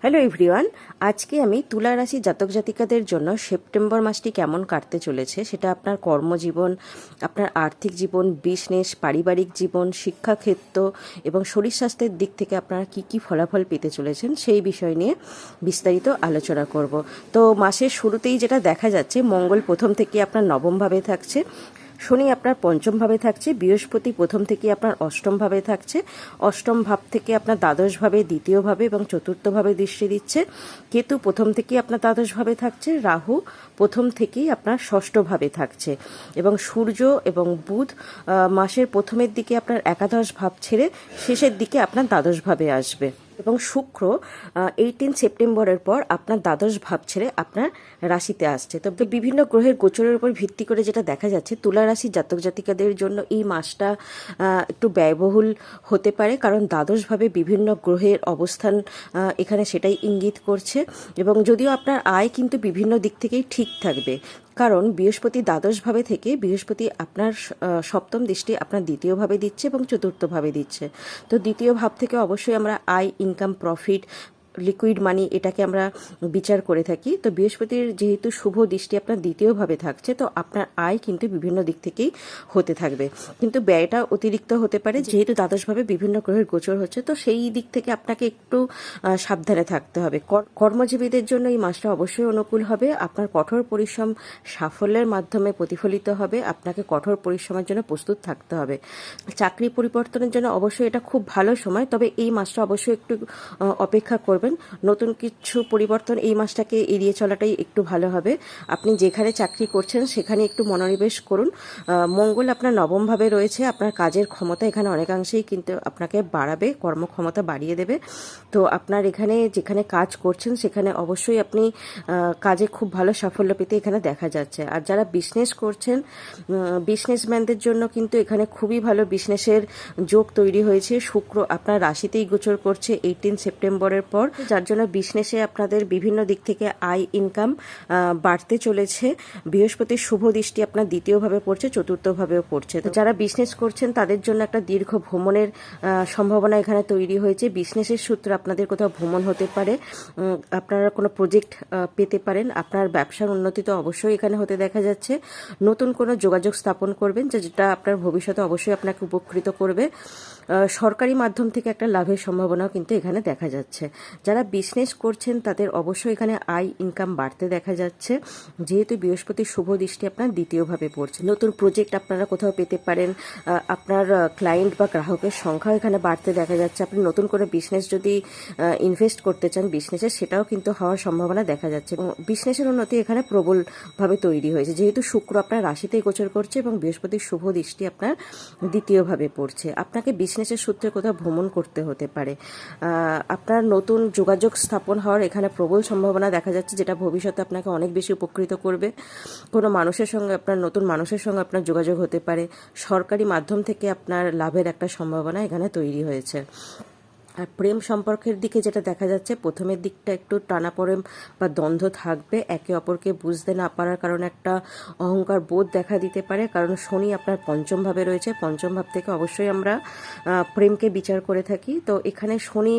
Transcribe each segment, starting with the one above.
Hello everyone, আজকে আমি তুলা রাশি জাতক জাতিকাদের জন্য সেপ্টেম্বর মাসটি কেমন কাটতে চলেছে সেটা আপনার কর্মজীবন, আপনার আর্থিক জীবন, বিজনেস, পারিবারিক জীবন, শিক্ষাক্ষেত্র এবং শরীর স্বাস্থ্যের দিক থেকে আপনারা কি কি ফলাফল পেতে চলেছেন সেই বিষয় নিয়ে বিস্তারিত আলোচনা করব। তো মাসের শুরুতেই যেটা দেখা যাচ্ছে, মঙ্গল প্রথম থেকে আপনার নবম ভাবে থাকছে, শনি আপনার পঞ্চম ভাবে থাকছে, বৃহস্পতি প্রথম থেকে আপনার অষ্টম ভাবে থাকছে, অষ্টম ভাব থেকে আপনার দ্বাদশ ভাবে, দ্বিতীয় ভাবে এবং চতুর্থ ভাবে দৃষ্টি দিচ্ছে, কেতু প্রথম থেকেই আপনার দ্বাদশ ভাবে থাকছে, রাহু প্রথম থেকেই আপনার ষষ্ঠ ভাবে থাকছে এবং সূর্য এবং বুধ মাসের প্রথমের দিকে আপনার একাদশ ভাব ছেড়ে শেষের দিকে আপনার দ্বাদশ ভাবে আসবে এবং শুক্র 18 সেপ্টেম্বরের পর আপনার দ্বাদশ ভাব ছেড়ে আপনার রাশিতে আসছে। তো বিভিন্ন গ্রহের গোচরের উপর ভিত্তি করে যেটা দেখা যাচ্ছে, তুলা রাশির জাতক জাতিকাদের জন্য এই মাসটা একটু ব্যয়বহুল হতে পারে, কারণ দ্বাদশভাবে বিভিন্ন গ্রহের অবস্থান এখানে সেটাই ইঙ্গিত করছে। এবং যদিও আপনার আয় কিন্তু বিভিন্ন দিক থেকেই ঠিক থাকবে, কারণ বৃহস্পতি দ্বাদশভাবে থেকে বৃহস্পতি আপনার সপ্তম দৃষ্টি আপনার দ্বিতীয়ভাবে দিচ্ছে এবং চতুর্থভাবে দিচ্ছে। তো দ্বিতীয় ভাব থেকে অবশ্যই আমরা আয়, ইনকাম, প্রফিট, লিকুইড মানি এটাকে আমরা বিচার করে থাকি। তো বৃহস্পতির যেহেতু শুভ দৃষ্টি আপনার দ্বিতীয়ভাবে থাকছে, তো আপনার আয় কিন্তু বিভিন্ন দিক থেকেই হতে থাকবে, কিন্তু ব্যয়টা অতিরিক্ত হতে পারে যেহেতু দ্বাদশভাবে বিভিন্ন গ্রহের গোচর হচ্ছে। তো সেই দিক থেকে আপনাকে একটু সাবধানে থাকতে হবে। কর্মজীবীদের জন্য এই মাসটা অবশ্যই অনুকূল হবে। আপনার কঠোর পরিশ্রম সাফল্যের মাধ্যমে প্রতিফলিত হবে, আপনাকে কঠোর পরিশ্রমের জন্য প্রস্তুত থাকতে হবে। চাকরি পরিবর্তনের জন্য অবশ্যই এটা খুব ভালো সময়, তবে এই মাসটা অবশ্যই একটু অপেক্ষা করবেন। নতুন কিছু পরিবর্তন এই মাসটাকে এড়িয়ে চলাটাই একটু ভালো হবে। আপনি যেখানে চাকরি করছেন সেখানে একটু মনোনিবেশ করুন। মঙ্গল আপনার নবম ভাবে রয়েছে, আপনার কাজের ক্ষমতা এখানে অনেকাংশেই কিন্তু আপনাকে বাড়াবে, কর্মক্ষমতা বাড়িয়ে দেবে। তো আপনার এখানে যেখানে কাজ করছেন সেখানে অবশ্যই আপনি কাজে খুব ভালো সাফল্য পেতে এখানে দেখা যাচ্ছে। আর যারা বিজনেস করছেন, বিজনেসম্যানদের জন্য কিন্তু এখানে খুবই ভালো বিজনেসের যোগ তৈরি হয়েছে। শুক্র আপনার রাশিতেই গোচর করছে 18 সেপ্টেম্বরের পর, যার জন্য বিজনেসে আপনাদের বিভিন্ন দিক থেকে আয়, ইনকাম বাড়তে চলেছে। বৃহস্পতির শুভ দৃষ্টি আপনার দ্বিতীয়ভাবে পড়ছে, চতুর্থভাবেও পড়ছে। তো যারা বিজনেস করছেন তাদের জন্য একটা দীর্ঘ ভ্রমণের সম্ভাবনা এখানে তৈরি হয়েছে। বিজনেসের সূত্রে আপনাদের কোথাও ভ্রমণ হতে পারে, আপনারা কোনো প্রজেক্ট পেতে পারেন, আপনার ব্যবসার উন্নতি তো অবশ্যই এখানে হতে দেখা যাচ্ছে। নতুন কোনো যোগাযোগ স্থাপন করবেন যেটা আপনার ভবিষ্যতে অবশ্যই আপনাকে উপকৃত করবে। সরকারি মাধ্যম থেকে একটা লাভের সম্ভাবনাও কিন্তু এখানে দেখা যাচ্ছে। যারা বিজনেস করছেন তাদের অবশ্যই এখানে আয়, ইনকাম বাড়তে দেখা যাচ্ছে, যেহেতু বৃহস্পতির শুভ দৃষ্টি আপনার দ্বিতীয়ভাবে পড়ছে। নতুন প্রজেক্ট আপনারা কোথাও পেতে পারেন, আপনার ক্লায়েন্ট বা গ্রাহকের সংখ্যা এখানে বাড়তে দেখা যাচ্ছে। আপনি নতুন করে বিজনেস যদি ইনভেস্ট করতে চান বিজনেসে, সেটাও কিন্তু হওয়ার সম্ভাবনা দেখা যাচ্ছে। এবং বিজনেসের উন্নতি এখানে প্রবলভাবে তৈরি হয়েছে, যেহেতু শুক্র আপনার রাশিতেই গোচর করছে এবং বৃহস্পতির শুভ দৃষ্টি আপনার দ্বিতীয়ভাবে পড়ছে। আপনাকে বিজনেসের সূত্রে কোথাও ভ্রমণ করতে হতে পারে, আপনার নতুন যোগাযোগ স্থাপন হওয়ার এখানে প্রবল সম্ভাবনা দেখা যাচ্ছে, যেটা ভবিষ্যতে আপনাকে অনেক বেশি উপকৃত করবে। কোনো মানুষের সঙ্গে আপনার নতুন মানুষের সঙ্গে আপনার যোগাযোগ হতে পারে। সরকারি মাধ্যম থেকে আপনার লাভের একটা সম্ভাবনা এখানে তৈরি হয়েছে। আর প্রেম সম্পর্কের দিকে যেটা দেখা যাচ্ছে, প্রথমের দিকটা একটু টানাপোড়েন বা দ্বন্দ্ব থাকবে, একে অপরকে বুঝতে না পারার কারণে একটা অহংকার বোধ দেখা দিতে পারে, কারণ শনি আপনার পঞ্চম ভাবে রয়েছে। পঞ্চম ভাব থেকে অবশ্যই আমরা প্রেমকে বিচার করে থাকি। তো এখানে শনি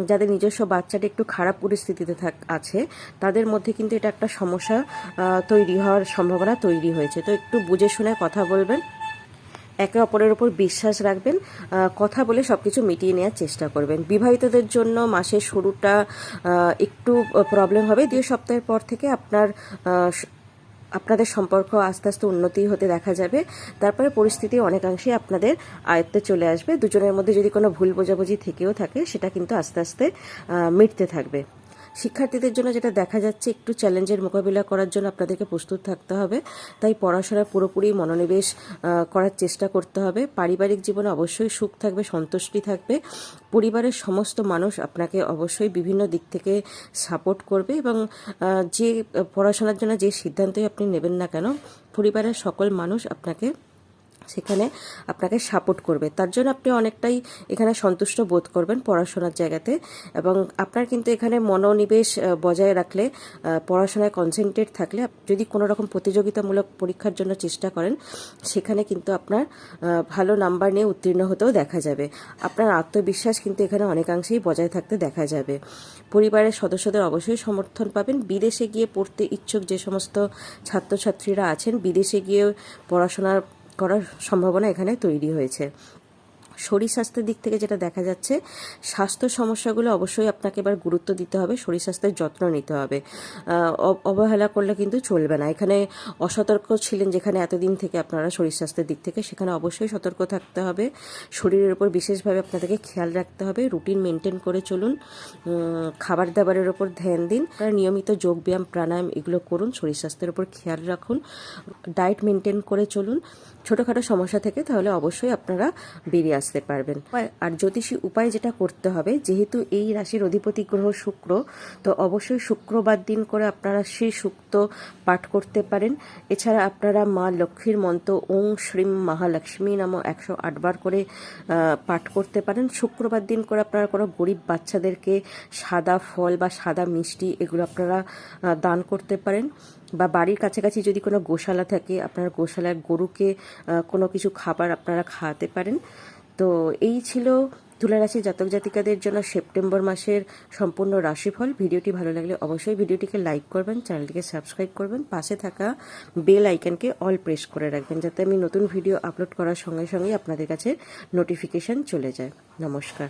যাদের নিজস্ব বাচ্চাটা একটু খারাপ পরিস্থিতিতে আছে, তাদের মধ্যে কিন্তু এটা একটা সমস্যা তৈরি হওয়ার সম্ভাবনা তৈরি হয়েছে। তো একটু বুঝে শুনে কথা বলবেন, একে অপরের উপর বিশ্বাস রাখবেন, কথা বলে সব কিছু মিটিয়ে নেওয়ার চেষ্টা করবেন। বিবাহিতদের জন্য মাসের শুরুটা একটু প্রবলেম হবে, 2 সপ্তাহের পর থেকে আপনাদের সম্পর্ক আস্তে আস্তে উন্নতি হতে দেখা যাবে। তারপরে পরিস্থিতি অনেকাংশেই আপনাদের আয়ত্তে চলে আসবে। দুজনের মধ্যে যদি কোনো ভুল বোঝাবুঝি থেকেও থাকে, সেটা কিন্তু আস্তে আস্তে মিটতে থাকবে। শিক্ষার্থীদের জন্য যেটা দেখা যাচ্ছে, একটু চ্যালেঞ্জের মোকাবিলা করার জন্য আপনাদেরকে প্রস্তুত থাকতে হবে, তাই পড়াশোনায় পুরোপুরি মনোনিবেশ করার চেষ্টা করতে হবে। পারিবারিক জীবনে অবশ্যই সুখ থাকবে, সন্তুষ্টি থাকবে। পরিবারের সমস্ত মানুষ আপনাকে অবশ্যই বিভিন্ন দিক থেকে সাপোর্ট করবে এবং যে পড়াশোনার জন্য যে সিদ্ধান্তই আপনি নেবেন না কেন, পরিবারের সকল মানুষ আপনাকে সেখানে আপনাকে সাপোর্ট করবে। তার জন্য আপনি অনেকটাই এখানে সন্তুষ্ট বোধ করবেন পড়াশোনার জায়গাতে, এবং আপনার কিন্তু এখানে মনোনিবেশ বজায় রাখলে, পড়াশোনায় কনসেন্ট্রেট থাকলে, যদি কোনো রকম প্রতিযোগিতামূলক পরীক্ষার জন্য চেষ্টা করেন, সেখানে কিন্তু আপনার ভালো নাম্বার নিয়ে উত্তীর্ণ হতেও দেখা যাবে। আপনার আত্মবিশ্বাস কিন্তু এখানে অনেকাংশেই বজায় থাকতে দেখা যাবে। পরিবারের সদস্যদের অবশ্যই সমর্থন পাবেন। বিদেশে গিয়ে পড়তে ইচ্ছুক যে সমস্ত ছাত্রছাত্রীরা আছেন, বিদেশে গিয়ে পড়াশোনার করার সম্ভাবনা এখানে তৈরি হয়েছে। শরীর স্বাস্থ্যের দিক থেকে যেটা দেখা যাচ্ছে, স্বাস্থ্য সমস্যাগুলো অবশ্যই আপনাকে এবার গুরুত্ব দিতে হবে, শরীর স্বাস্থ্যের যত্ন নিতে হবে। অবহেলা করলে কিন্তু চলবে না। এখানে অসতর্ক ছিলেন যেখানে এতদিন থেকে আপনারা শরীর স্বাস্থ্যের দিক থেকে, সেখানে অবশ্যই সতর্ক থাকতে হবে। শরীরের উপর বিশেষভাবে আপনাদেরকে খেয়াল রাখতে হবে। রুটিন মেনটেন করে চলুন, খাবার দাবারের ওপর ধ্যান দিন, নিয়মিত যোগব্যায়াম প্রাণায়াম এগুলো করুন, শরীর স্বাস্থ্যের উপর খেয়াল রাখুন, ডায়েট মেনটেন করে চলুন। ছোটোখাটো সমস্যা থেকে তাহলে অবশ্যই আপনারা বেরিয়ে আসতে পারবেন। আর জ্যোতিষী উপায় যেটা করতে হবে, যেহেতু এই রাশির অধিপতি গ্রহ শুক্র, তো অবশ্যই শুক্রবার দিন করে আপনারা শ্রী সুক্ত পাঠ করতে পারেন। এছাড়া আপনারা মা লক্ষ্মীর মন্ত্র ওং শ্রীম মহালক্ষ্মী নাম 108 বার করে পাঠ করতে পারেন। শুক্রবার দিন করে আপনারা কোনো গরিব বাচ্চাদেরকে সাদা ফল বা সাদা মিষ্টি এগুলো আপনারা দান করতে পারেন। বা বাড়ির কাছাকাছি যদি কোনো গোশালা থাকে, আপনার গোশালায় গরুকে কোনো কিছু খাবার আপনারা খাওয়াতে পারেন। তো এই ছিল তুলা রাশি জাতক জাতিকাদের জন্য সেপ্টেম্বর মাসের সম্পূর্ণ রাশিফল। ভিডিওটি ভালো লাগলে অবশ্যই ভিডিওটিকে লাইক করবেন, চ্যানেলটিকে সাবস্ক্রাইব করবেন, পাশে থাকা বেল আইকনকে অল প্রেস করে রাখবেন, যাতে আমি নতুন ভিডিও আপলোড করার সঙ্গে সঙ্গে আপনাদের কাছে নোটিফিকেশান চলে যায়। নমস্কার।